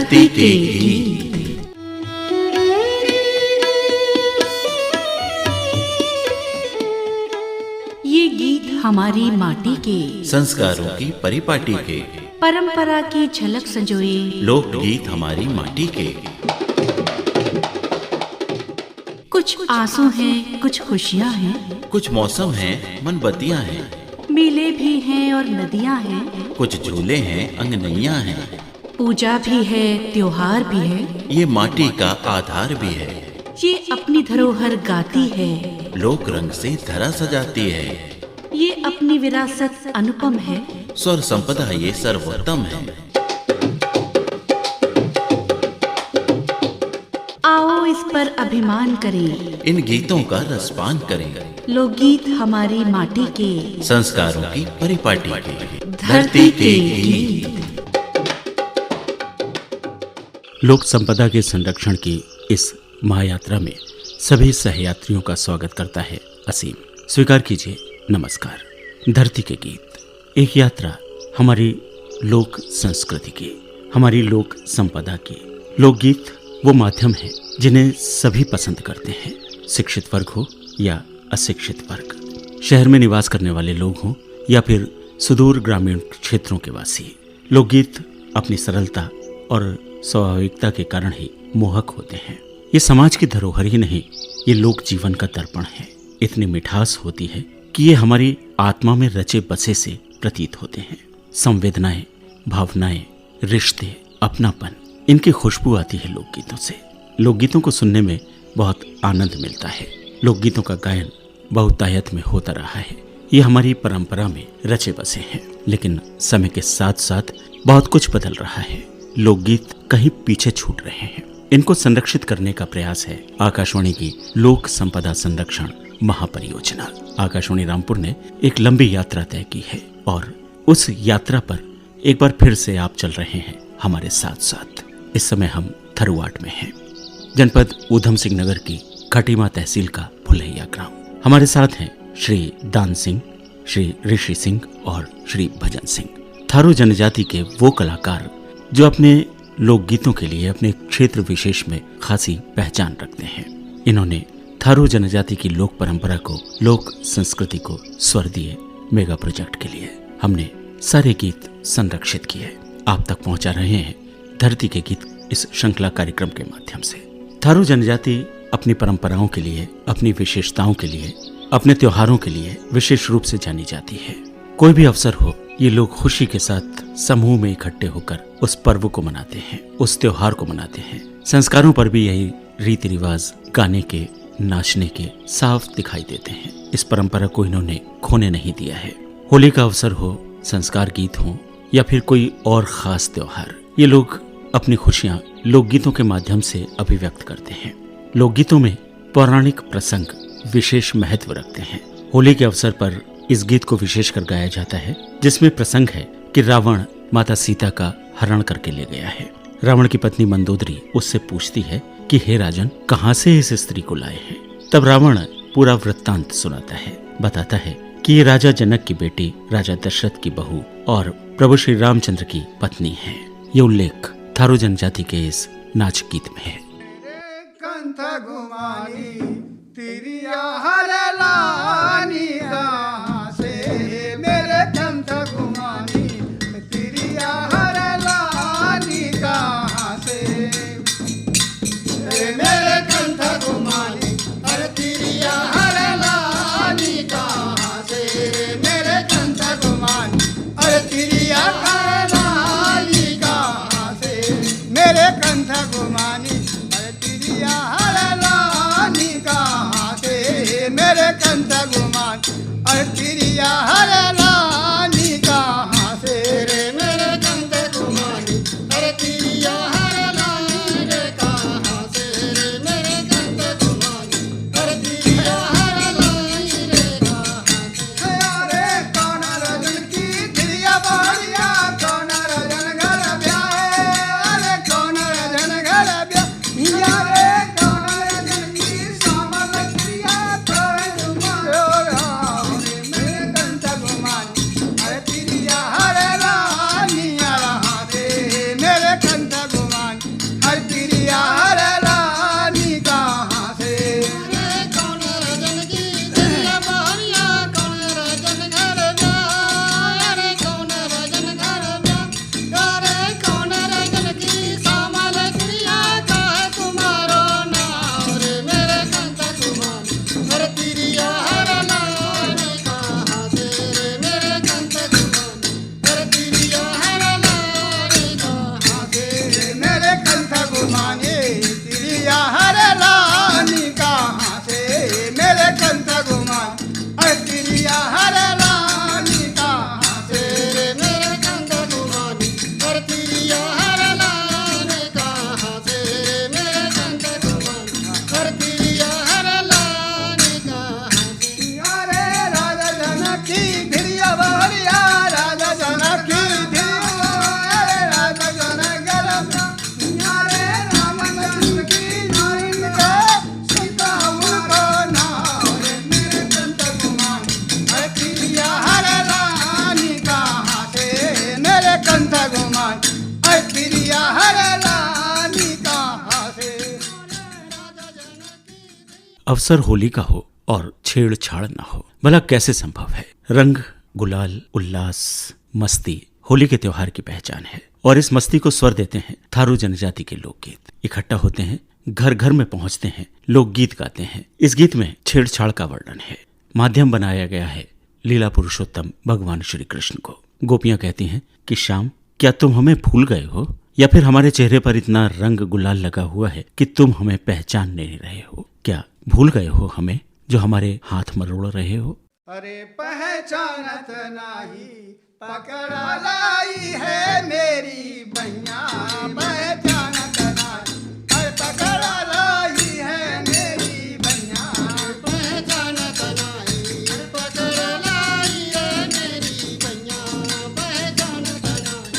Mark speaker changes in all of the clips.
Speaker 1: धरती के गीत।
Speaker 2: ये गीत हमारी माटी के
Speaker 1: संस्कारों की परिपाटी के,
Speaker 2: परंपरा की झलक संजोए
Speaker 1: लोकगीत हमारी माटी के।
Speaker 2: कुछ आंसू हैं, कुछ खुशियाँ हैं,
Speaker 1: कुछ मौसम हैं, मनबत्तियाँ हैं,
Speaker 2: मेले भी हैं और नदियाँ हैं,
Speaker 1: कुछ झूले हैं, अंगनैयाँ हैं,
Speaker 2: पूजा भी है, त्योहार भी है,
Speaker 1: ये माटी का आधार भी है।
Speaker 2: ये अपनी धरोहर गाती है,
Speaker 1: लोक रंग से धरा सजाती है,
Speaker 2: ये अपनी विरासत अनुपम है,
Speaker 1: स्वर संपदा ये सर्वोत्तम है।
Speaker 2: आओ इस पर अभिमान करें,
Speaker 1: इन गीतों का रसपान करें,
Speaker 2: लोकगीत हमारी माटी के
Speaker 1: संस्कारों की परिपाटी के,
Speaker 2: धरती के गीत।
Speaker 3: लोक संपदा के संरक्षण की इस महायात्रा में सभी सहयात्रियों का स्वागत करता है असीम। स्वीकार कीजिए नमस्कार। धरती के गीत, एक यात्रा हमारी लोक संस्कृति की, हमारी लोक संपदा की। लोकगीत वो माध्यम है जिन्हें सभी पसंद करते हैं, शिक्षित वर्ग हो या अशिक्षित वर्ग, शहर में निवास करने वाले लोग हों या फिर सुदूर ग्रामीण क्षेत्रों के वासी। लोकगीत अपनी सरलता और स्वाभाविकता के कारण ही मोहक होते हैं। ये समाज की धरोहर ही नहीं, ये लोक जीवन का दर्पण है। इतनी मिठास होती है कि ये हमारी आत्मा में रचे बसे से प्रतीत होते हैं। संवेदनाएं, भावनाएं, रिश्ते, अपनापन, इनकी खुशबू आती है लोकगीतों से। लोकगीतों को सुनने में बहुत आनंद मिलता है। लोकगीतों का गायन बहुतायत में होता रहा है। ये हमारी परंपरा में रचे बसे हैं, लेकिन समय के साथ साथ बहुत कुछ बदल रहा है। लोकगीत कहीं पीछे छूट रहे हैं। इनको संरक्षित करने का प्रयास है आकाशवाणी की लोक संपदा संरक्षण महापरियोजना। आकाशवाणी रामपुर ने एक लंबी यात्रा तय की है और उस यात्रा पर एक बार फिर से आप चल रहे हैं हमारे साथ साथ। इस समय हम थरुआट में हैं, जनपद ऊधम सिंह नगर की खटीमा तहसील का फुलैया ग्राम। हमारे साथ हैं श्री दान सिंह, श्री ऋषि सिंह और श्री भजन सिंह, थारू जनजाति के वो कलाकार जो अपने लोकगीतों के लिए अपने क्षेत्र विशेष में खासी पहचान रखते हैं। इन्होंने थारू जनजाति की लोक परंपरा को, लोक संस्कृति को स्वर दिए। मेगा प्रोजेक्ट के लिए हमने सारे गीत संरक्षित किए, आप तक पहुंचा रहे हैं धरती के गीत इस श्रृंखला कार्यक्रम के माध्यम से। थारू जनजाति अपनी परंपराओं के लिए, अपनी विशेषताओं के लिए, अपने त्योहारों के लिए विशेष रूप से जानी जाती है। कोई भी अवसर हो, ये लोग खुशी के साथ समूह में इकट्ठे होकर उस पर्व को मनाते हैं, उस त्योहार को मनाते हैं। संस्कारों पर भी यही रीति रिवाज गाने के, नाचने के साफ दिखाई देते हैं। इस परंपरा को इन्होंने खोने नहीं दिया है। होली का अवसर हो, संस्कार गीत हो या फिर कोई और खास त्योहार, ये लोग अपनी खुशियां लोकगीतों के माध्यम से अभिव्यक्त करते हैं। लोकगीतों में पौराणिक प्रसंग विशेष महत्व रखते हैं। होली के अवसर पर इस गीत को विशेष कर गाया जाता है, जिसमें प्रसंग है कि रावण माता सीता का हरण करके ले गया है। रावण की पत्नी मंदोदरी उससे पूछती है कि हे राजन, कहाँ से इस स्त्री को लाए हैं? तब रावण पूरा वृत्तांत सुनाता है, बताता है कि ये राजा जनक की बेटी, राजा दशरथ की बहू और प्रभु श्री रामचंद्र की पत्नी है। ये उल्लेख थारू जनजाति के इस नाच गीत में है। अवसर होली का हो और छेड़छाड़ न हो, भला कैसे संभव है। रंग, गुलाल, उल्लास, मस्ती होली के त्योहार की पहचान है और इस मस्ती को स्वर देते हैं थारू जनजाति के लोकगीत। इकट्ठा होते हैं, घर घर में पहुंचते हैं, लोकगीत गाते हैं। इस गीत में छेड़छाड़ का वर्णन है। माध्यम बनाया गया है लीला पुरुषोत्तम भगवान श्री कृष्ण को। गोपियां कहती हैं कि श्याम, क्या तुम हमें भूल गए हो, या फिर हमारे चेहरे पर इतना रंग गुलाल लगा हुआ है कि तुम हमें पहचान नहीं रहे हो। क्या भूल गए हो हमें जो हमारे हाथ मरोड़ रहे हो।
Speaker 4: अरे पहचानत नाही पकड़ा लाई है मेरी भैया, पहचानत नाही अरे पकड़ा लाई है मेरी भैया, पहचानत नाही पकड़ा लाई है मेरी भैया, पहचानत नाही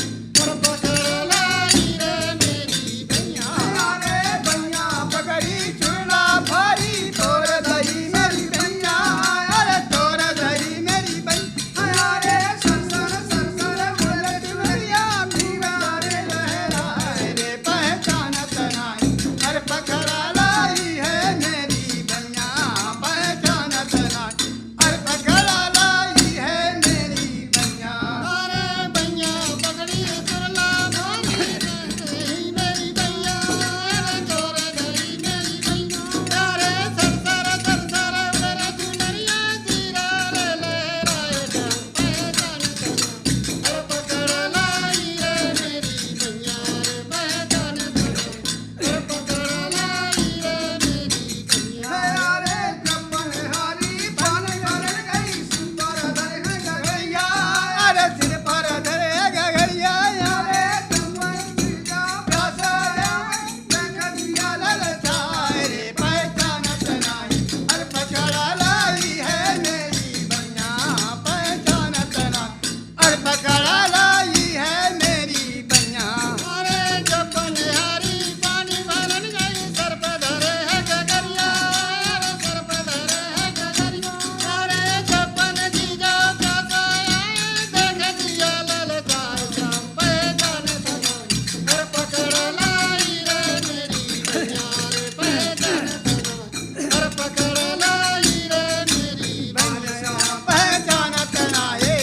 Speaker 4: पकड़ा लाई है मेरी भैया। अरे भैया पकड़ी चूड़ा भारी तोर दही मेरी भैया, अरे तोर दही मेरी भैया, अरे सरसर सरसर बोले चुनरिया भीगा रे लहराए रे, पहचानत नाही अरे पकड़ा लाई है मेरी भैया, पहचानत नाही अरे पकड़ा लाई है मेरी भैया। अरे भैया पकड़ी चूड़ा भारी मेरी भैया, अरे तोर दही मेरी भैया, अरे सरसर सरसर बोले चुनरिया भीगा रे लहराए रे, पहचानत नाही अरे पकड़ा लाई है मेरी भैया, अरे पहचानत नाही अरे पकड़ा लाई है मेरी भैया। अरे जम्मन हारी पान कर गई सुंदर धरे गगैया, अरे सिर पर धरे गगैया, अरे जम्मन बिरजा प्यास गगैया ललचाए रे, पहचानत नाही अरे पकड़ा लाई है मेरी भैया, पहचानत नाही अरे पकड़ा लाई है मेरी भैया। अरे जम्मन हारी पानी भरन गई सर पर धरे है गगरिया, अरे सर पर धरे है गगरिया, अरे जम्मन जीजा प्यास देख दिया ललचाए श्याम, पहचानत नाही अरे पकड़ा लाई रे मेरी भैया, अरे पहचानत नाही अरे पकड़ा लाई रे मेरी भैया, पहचानत नाही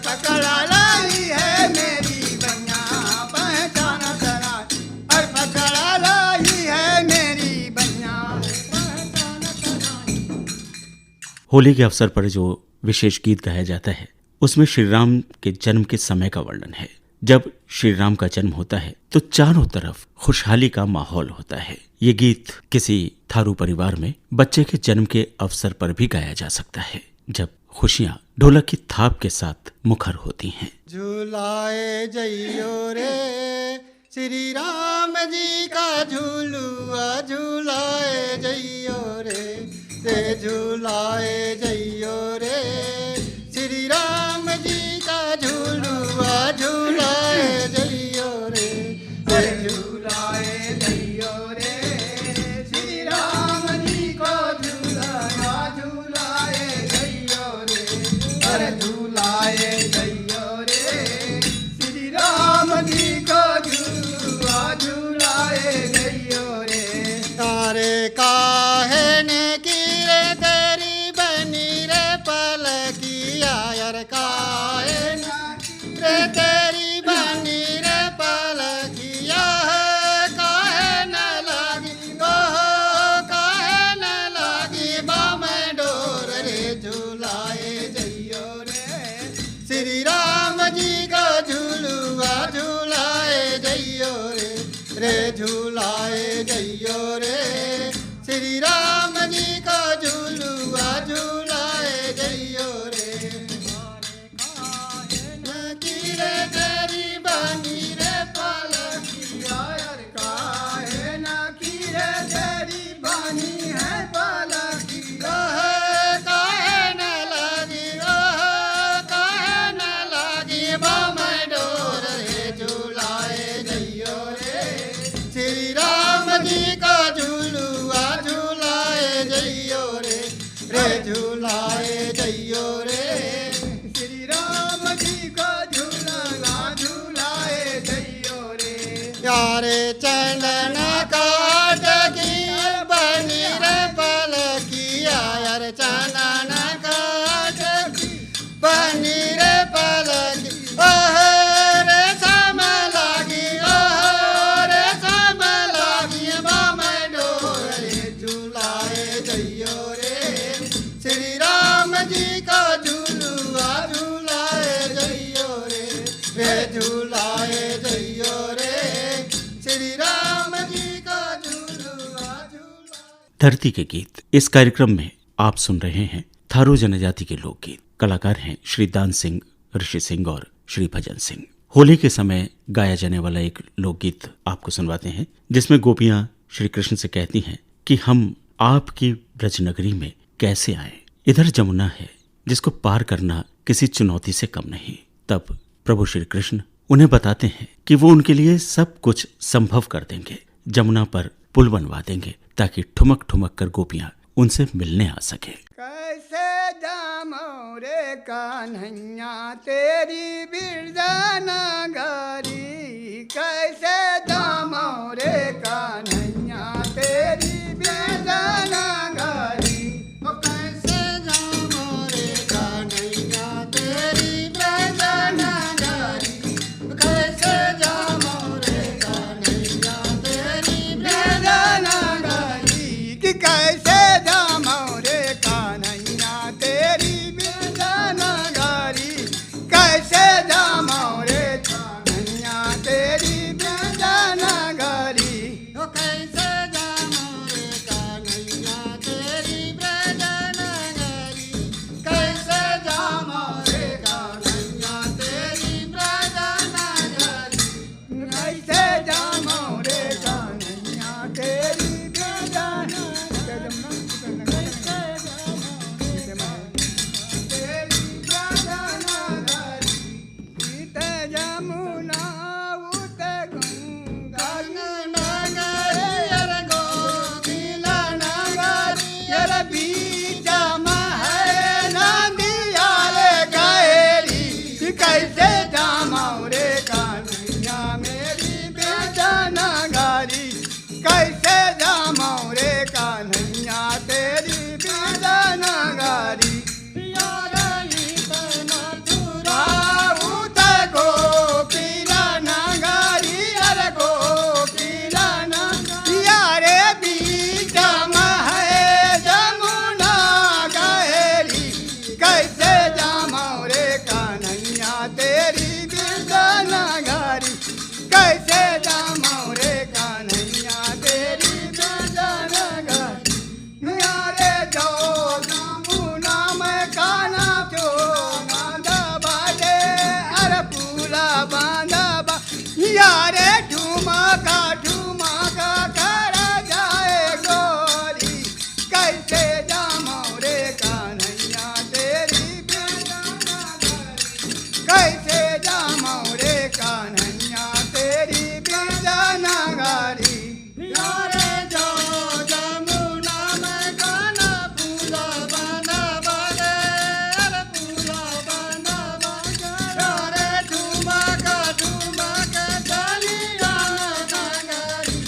Speaker 4: पकड़ा लाई है मेरी भैया, पहचानत नाही अरे पकड़ा लाई है मेरी भैया, पहचानत नाही।
Speaker 3: होली के अवसर पर जो विशेष गीत गाया जाता है उसमें श्री राम के जन्म के समय का वर्णन है। जब श्री राम का जन्म होता है तो चारों तरफ खुशहाली का माहौल होता है। ये गीत किसी थारू परिवार में बच्चे के जन्म के अवसर पर भी गाया जा सकता है, जब खुशियां ढोलक की थाप के साथ मुखर होती हैं।
Speaker 4: झूलाए जइयो रे श्री राम जी का झूलुआ, झूलाए जइयो रे झूलाए जइयो रे श्री राम जी का झूलुआ, झूलाए जइयो रे झूलाए जइयो रे श्री राम जी को झूलुआ, झूलाए जइयो रे, अरे झूलाए जइयो रे श्री राम जी को झूलुआ, झूलाए जइयो रे। अरे काहे ने की रे तेरी बनी रे पलकिया, यार काहे ने रे तेरी बनी रे पलकिया, काहे न लागी ओहो काहे न लागी बामे डोर रे, झूलाए जइयो रे श्री राम जी का झूलुआ, झूलाए जइयो रे झूलाए जइयो रे श्री राम जी का झूलुआ, झूलाए जइयो रे। की रे तेरी बनी रे पलकिया, यार काहे ना की रे तेरी बनी है पलकिया, काहे न लागी ओहो काहे न लागी बामे डोर रे, झूलाए जइयो रे श्री राम जी का झूलुआ, झूलाए जइयो रे झूलाए जइयो रे श्री राम जी का झूलुआ, झूलाए जइयो रे। यारे चंदन काट की बनी रे पलकी,
Speaker 3: धरती के गीत। इस कार्यक्रम में आप सुन रहे हैं थारू जनजाति के लोकगीत। कलाकार हैं श्री दान सिंह, ऋषि सिंह और श्री भजन सिंह। होली के समय गाया जाने वाला एक लोकगीत आपको सुनवाते हैं, जिसमें गोपियां श्री कृष्ण से कहती हैं कि हम आपकी ब्रजनगरी में कैसे आए। इधर जमुना है जिसको पार करना किसी चुनौती से कम नहीं। तब प्रभु श्री कृष्ण उन्हें बताते हैं कि वो उनके लिए सब कुछ संभव कर देंगे। जमुना पर पुल बनवा देंगे ताकि ठुमक ठुमक कर गोपियां उनसे मिलने आ सके।
Speaker 4: कैसे जामो रे कान्हैया तेरी बिरजानगरी, कैसे जामो रे कान्हैया तेरी बिरजानगरी, कैसे जामो रे कान्हैया तेरी बिरजानगरी, कैसे जामो रे कान्हैया तेरी बिरजानगरी, कि कैसे जामो रे कान्हैया तेरी बिरजानगरी, कैसे जामो रे कान्हैया तेरी बिरजानगरी, कैसे जामो रे कान्हैया तेरी बिरजानगरी, कैसे जामो रे कान्हैया तेरी बिरजानगरी, कैसे जामो रे कान्हैया तेरी कैसे जामो रे कान्हैया मेरी बिरजानगरी, कैसे जामो रे कान्हैया तेरी बिरजानगरी, कैसे जामो रे कान्हैया तेरी बिरजानगरी, यारे जो जमुना में कान्हा जो बांधा बाजे, अरे पूरा बांधा बा, यारे ठुमका ठुमका कर जाए गोरी, कैसे जामो रे कान्हैया तेरी बिरजानगरी, कैसे जामो रे कान्हैया तेरी बिरजानगरी, यारे जो जमुना में कान्हा पूरा बांधा बाजे, अरे पूरा बांधा बाजे, यारे ठुमका ठुमका चलिया नगरी,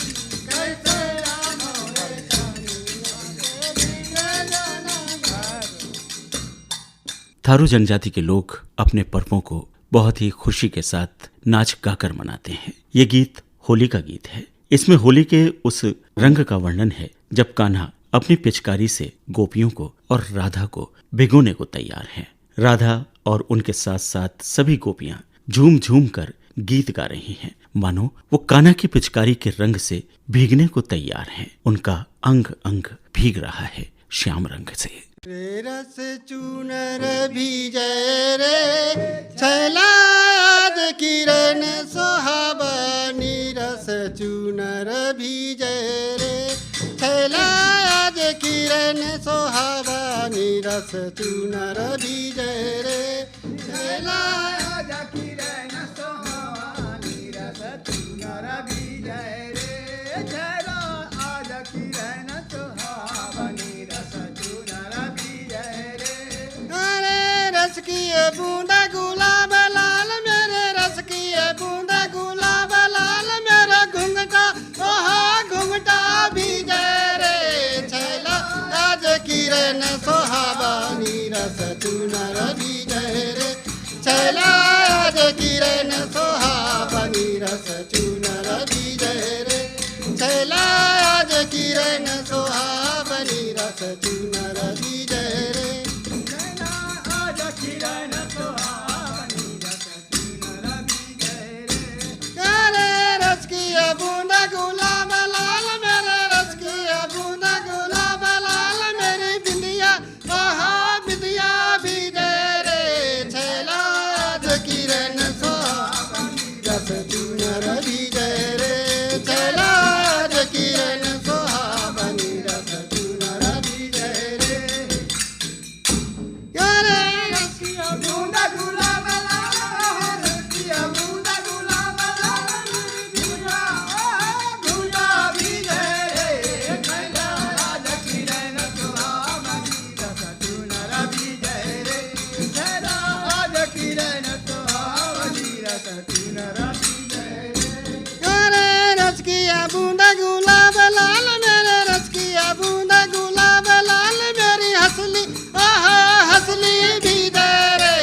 Speaker 4: कैसे जामो रे कान्हैया तेरी बिरजानगरी।
Speaker 3: थारू जनजाति के लोग अपने पर्वों को बहुत ही खुशी के साथ नाच गाकर मनाते हैं। ये गीत होली का गीत है। इसमें होली के उस रंग का वर्णन है जब कान्हा अपनी पिचकारी से गोपियों को और राधा को भिगोने को तैयार है। राधा और उनके साथ साथ सभी गोपियां झूम झूम कर गीत गा रही हैं, मानो वो कान्हा की पिचकारी के रंग से भीगने को तैयार हैं। उनका अंग अंग भीग रहा है श्याम रंग से।
Speaker 4: रे रस चूनर भीजे रे छैला आज किरण सोहाबनी, रस चूनर भीजे रे छैला आज किरण सोहाबनी, रस चूनर भीजे रे छैला आज किरण सोहाबनी, रस चूनर भीजे रे छैला आज किरण सोहाबनी, रस चूनर भीजे रे। अरे रस की बूंदा गुलाब लाल, मेरे रस की बूंदा गुलाब लाल, मेरा घुंघटा ओहा घुंघटा भीजे रे छैला आज किरण सोहाबनी, रस चूनर भीजे रे छैला आज किरण सोहाबनी, रस चूनर भीजे रे छैला आज किरण सोहाबनी, रस चूनर भीजे रे छैला आज किरण सोहाबनी, रस चूनर भीजे रे। अरे रस की बूंदा गुलाब लाल, मेरे रस की बूंदा गुलाब मेरे रसिया बूंदा गुलाब लाल रसिया बूंदा गुलाब लाल गुला गुलाबी रे छैला आज किरण सुहावनी रस चुनर विजय रे छैला आज किरण सुहावनी रस चुनर विजय रे रस किया बूंदा गुलाब लाल मेरे रस किया बूंदा गुलाब लाल मेरी हंसली हंसली विजय रे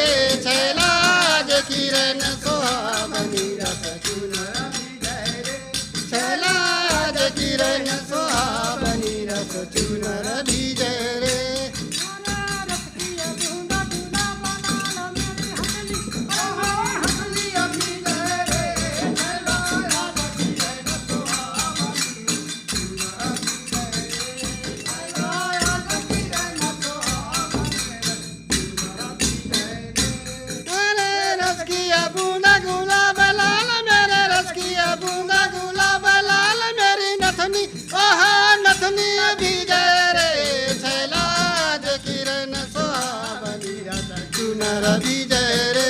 Speaker 4: छैला आज किरण सुहावनी रस चुनर विजय रे छैला आज किरण सुहावनी रस चुनर विजय रे रस किया बूंदा गुलाब लाल मेरी हंसली हंसली विजय रे छैला आज किरण सुहावनी मेरे रस किया बूंदा गुलाब लाल मेरे रस किया बूंदा गुलाब लाल मेरी नथनी नथनी विजय रे छैला आज किरण सुहावनी रस चुनर विजय रे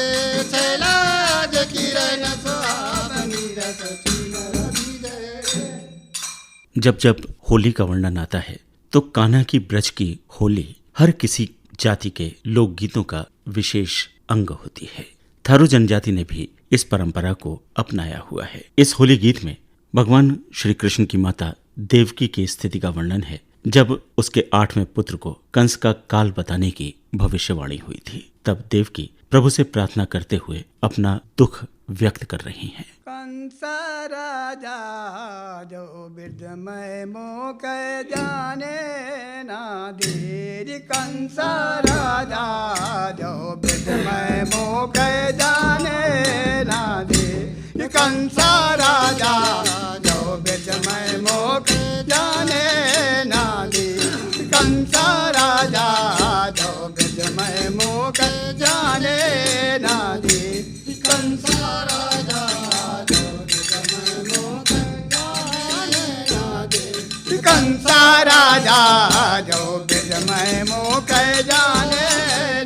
Speaker 4: छैला आज किरण सुहावनी रस चुनर विजय रे।
Speaker 3: जब जब होली का वर्णन आता है तो कान्हा की ब्रज की होली हर किसी जाति के लोकगीतों का विशेष अंग होती है। थारू जनजाति ने भी इस परंपरा को अपनाया हुआ है। इस होली गीत में भगवान श्री कृष्ण की माता देवकी की स्थिति का वर्णन है, जब उसके 8वें पुत्र को कंस का काल बताने की भविष्यवाणी हुई थी। तब देवकी प्रभु से प्रार्थना करते हुए अपना दुख व्यक्त कर रही हैं।
Speaker 4: कंस राजा जो बिरदमय मोक जाने ना देरी कंस राजा जो बिरदमय मोक जाने ना दे कंस राजा जो बिरदमय मोक जाने ना दे कंस राजा जो बिरदमय मोक जाने ना दे कंस राजा कंसा राजा जो बिरमय मोक जाने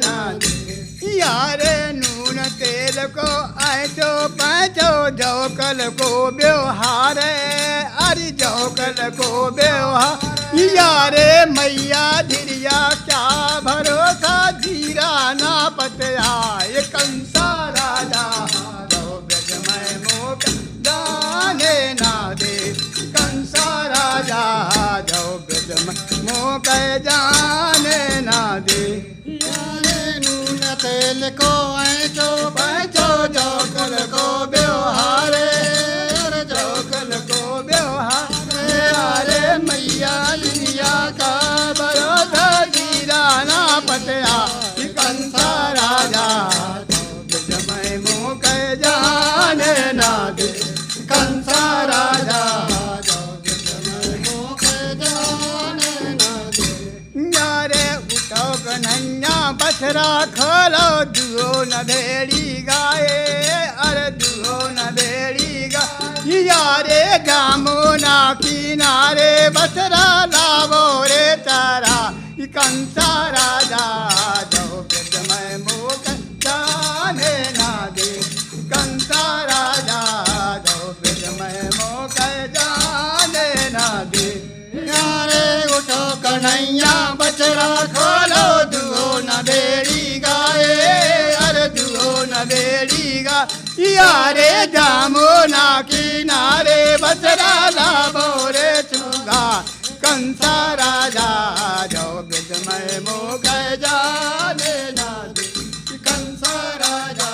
Speaker 4: ना दे यारे नून तेल को ऐचो पैचो जौकल को व्यवहार अरे जौकल को व्यवहार यारे मैया धीरिया क्या भरोसा धीरा ना पतया ये कंसा राजा जो बिरमय मोक जाने ना दे कंसा राजा जो बिरमय मोक जाने ना दे यारे नून तेल को ऐचो पैचो जौकल को व्यवहार जौकल को व्यवहार यारे मैया दुनिया का भरोसा जीरा ना पतया कंसा राजा जो बिरमय मोक जाने ना दे कंसा राजा जो बिरमय मोक जाने ना दे यारे उठो कन्हैया बछरा खोलो दुओ न भेड़ी गाए अरे दुओ न भेड़ी गाए यारे जामुना किनारे बछरा लावो रे तारा कंसा राजा जो बिरमय मोक जाने ना दे कंसा राजा जो बिरमय मोक जाने ना दे यारे उठो कन्हैया बछड़ा खोलो दुओ न बेड़ी गाए अरे दुओ न बेड़ी गा यारे जामुना किनारे बछड़ा लावो रे चुगा कंसा राजा जो बिरमय मोक जाने ना दे कंसा राजा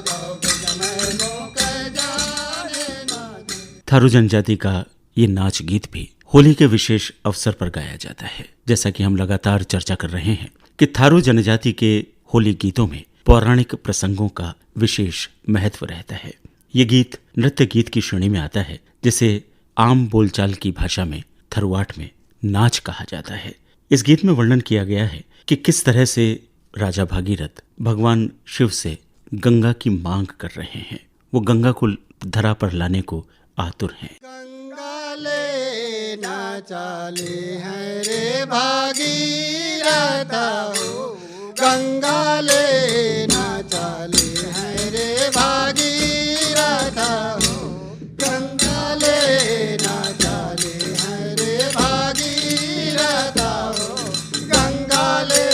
Speaker 4: जो बिरमय मोक जाने ना दे।
Speaker 3: थारू जनजाति का ये नाच गीत भी होली के विशेष अवसर पर गाया जाता है। जैसा कि हम लगातार चर्चा कर रहे हैं कि थारू जनजाति के होली गीतों में पौराणिक प्रसंगों का विशेष महत्व रहता है। ये गीत नृत्य गीत की श्रेणी में आता है, जिसे आम बोलचाल की भाषा में थरुआट में नाच कहा जाता है। इस गीत में वर्णन किया गया है कि किस तरह से राजा भागीरथ भगवान शिव से गंगा की मांग कर रहे हैं। वो गंगा को धरा पर लाने को आतुर हैं।
Speaker 4: गंगा लेना चाले हैं रे भागीरथ हो गंगा ले ना चले हैं रे भागीरथ हो, गंगा ले ना चले हैं रे भागीरथ हो, गंगा ले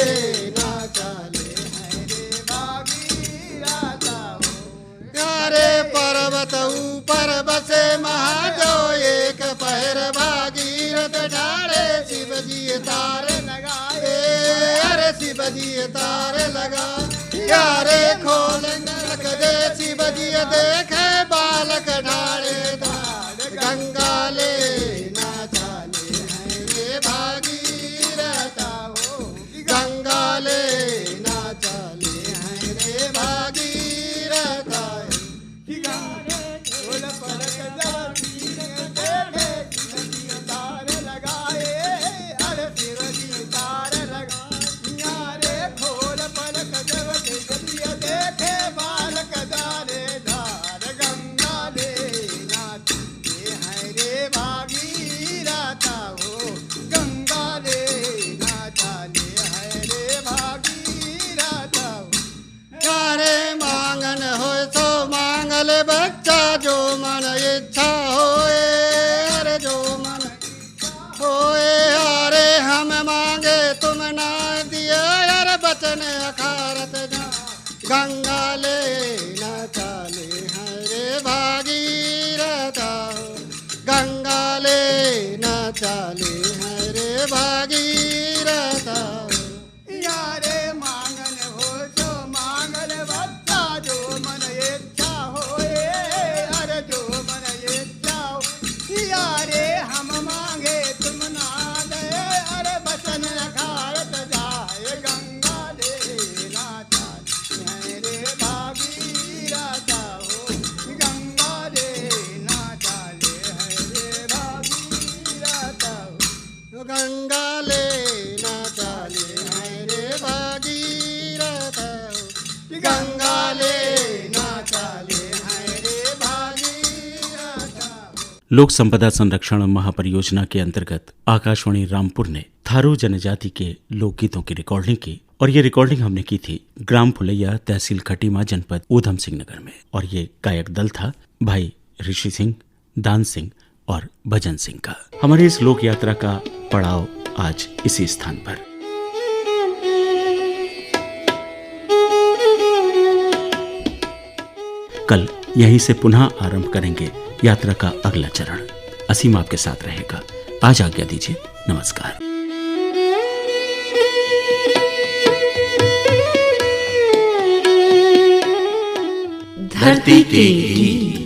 Speaker 4: ना चले हैं रे भागीरथ हो। यारे पर्वत ऊपर बसे महादेव, एक पैर भागीरथ ढाले, शिव जी तार लगाए, अरे शिव जी तार लगा। यारे खोल नरक दे, शिव जी देखे बालक ढाले धार, गंगा ले ना चले हैं रे भागीरथ हो, गंगा ले ना चले हैं रे भागीरथ हो। खोल पलक देखे शिव जी तार लगाए, अरे शिव जी तार लगा। यारे खोल पलक देखे बालक डाले धार, गंगा ले ना चले हैं रे भागीरथ हो, गंगा ले ना चले हैं रे भागीरथ हो। यारे मांगन हो सो मांगल बच्चा, जो मन इच्छा होए, अरे जो मन होए। अरे हम मांगे तुम ना दिए, अरे बचन अखारत जा, गंगा ले ना चले हैं रे भागीरथ हो, गंगा ले ना चले हैं रे भागीरथ हो। यारे मांगन हो जो मांगल बच्चा, जो मन इच्छा होए, अरे जो मन इच्छा हो। यारे हम मांगे तुम ना दे, अरे बचन अखारत जाए, गंगा ले ना चले हैं रे भागीरथ हो, गंगा ले ना चले हैं रे भागीरथ हो, गंगा ले ना चले हैं रे भागीरथ हो, गंगा ले ना चले हैं रे भागीरथ हो।
Speaker 3: लोक संपदा संरक्षण महापरियोजना के अंतर्गत आकाशवाणी रामपुर ने थारू जनजाति के लोकगीतों की रिकॉर्डिंग की, और ये रिकॉर्डिंग हमने की थी ग्राम फुलैया, तहसील खटीमा, जनपद ऊधम सिंह नगर में। और ये गायक दल था भाई ऋषि सिंह, दान सिंह और भजन सिंह का। हमारी इस लोक यात्रा का पड़ाव आज इसी स्थान पर। कल यहीं से पुनः आरंभ करेंगे यात्रा का अगला चरण। असीम आपके साथ रहेगा। आज आज्ञा दीजिए। नमस्कार।
Speaker 2: धरती के गीत।